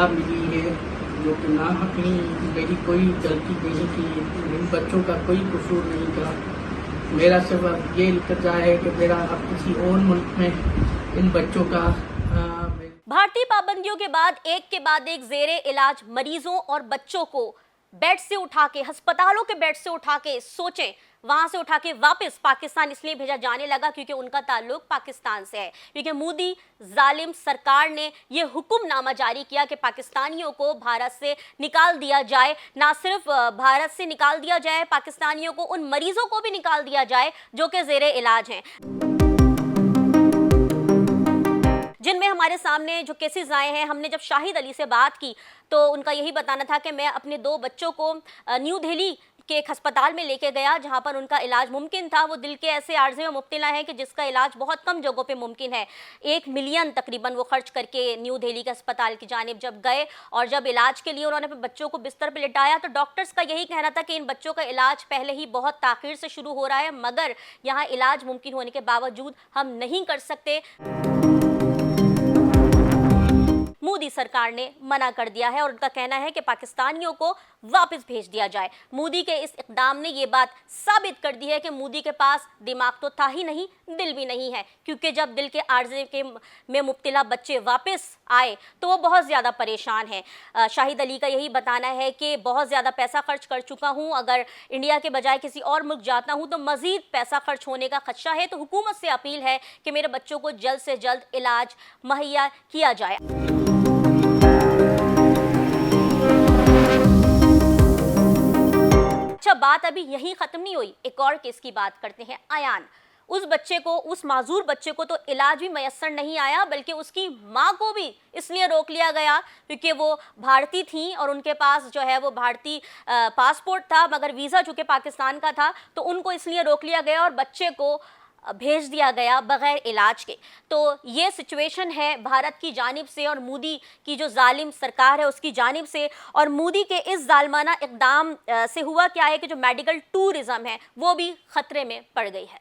सज़ा मिली है जो कि ना कहीं मेरी कोई गलती नहीं थी, इन बच्चों का कोई कसूर नहीं था। मेरा सिर्फ अब ये इल्तिजा है कि मेरा अब किसी और मुल्क में इन बच्चों का भारतीय पाबंदियों के बाद एक जेरे इलाज मरीजों और बच्चों को बेड से उठा के, अस्पतालों के बेड से उठा के, सोचें वहां से उठा के वापस पाकिस्तान इसलिए भेजा जाने लगा क्योंकि उनका ताल्लुक पाकिस्तान से है। क्योंकि मोदी जालिम सरकार ने यह हुक्मनामा जारी किया कि पाकिस्तानियों को भारत से निकाल दिया जाए। ना सिर्फ भारत से निकाल दिया जाए, पाकिस्तानियों को, उन मरीजों को भी निकाल दिया जाए जो कि जेरे इलाज हैं, जिनमें हमारे सामने जो केसेस आए हैं। हमने जब शाहिद अली से बात की तो उनका यही बताना था कि मैं अपने 2 बच्चों को न्यू दिल्ली के एक अस्पताल में लेके गया जहां पर उनका इलाज मुमकिन था। वो दिल के ऐसे आर्जे में मुब्तला है कि जिसका इलाज बहुत कम जगहों पे मुमकिन है। 1 मिलियन तकरीबन वो खर्च करके न्यू दिल्ली के अस्पताल की जानिब जब गए और जब इलाज के लिए उन्होंने बच्चों को बिस्तर पर लिटाया तो डॉक्टर्स का यही कहना था कि इन बच्चों का इलाज पहले ही बहुत ताखीर से शुरू हो रहा है, मगर यहाँ इलाज मुमकिन होने के बावजूद हम नहीं कर सकते। मोदी सरकार ने मना कर दिया है और उनका कहना है कि पाकिस्तानियों को वापस भेज दिया जाए। मोदी के इस इक़दाम ने यह बात साबित कर दी है कि मोदी के पास दिमाग तो था ही नहीं, दिल भी नहीं है। क्योंकि जब दिल के आर्जे में मुब्तला बच्चे वापस आए तो वो बहुत ज़्यादा परेशान हैं। शाहिद अली का यही बताना है कि बहुत ज़्यादा पैसा खर्च कर चुका हूँ, अगर इंडिया के बजाय किसी और मुल्क जाता हूँ तो मज़ीद पैसा खर्च होने का खदशा है। तो हुकूमत से अपील है कि मेरे बच्चों को जल्द से जल्द इलाज मुहैया किया जाए। अच्छा, बात अभी यहीं खत्म नहीं हुई, एक और केस की बात करते हैं। अयान, उस बच्चे को, उस माजूर बच्चे को तो इलाज भी मयस्सर नहीं आया, बल्कि उसकी माँ को भी इसलिए रोक लिया गया क्योंकि वो भारतीय थी और उनके पास जो है वो भारतीय पासपोर्ट था, मगर वीज़ा चूँकि पाकिस्तान का था तो उनको इसलिए रोक लिया गया और बच्चे को भेज दिया गया बगैर इलाज के। तो ये सिचुएशन है भारत की जानिब से और मोदी की जो जालिम सरकार है उसकी जानिब से। और मोदी के इस जालमाना इक़दाम से हुआ क्या है कि जो मेडिकल टूरिज़्म है वो भी ख़तरे में पड़ गई है।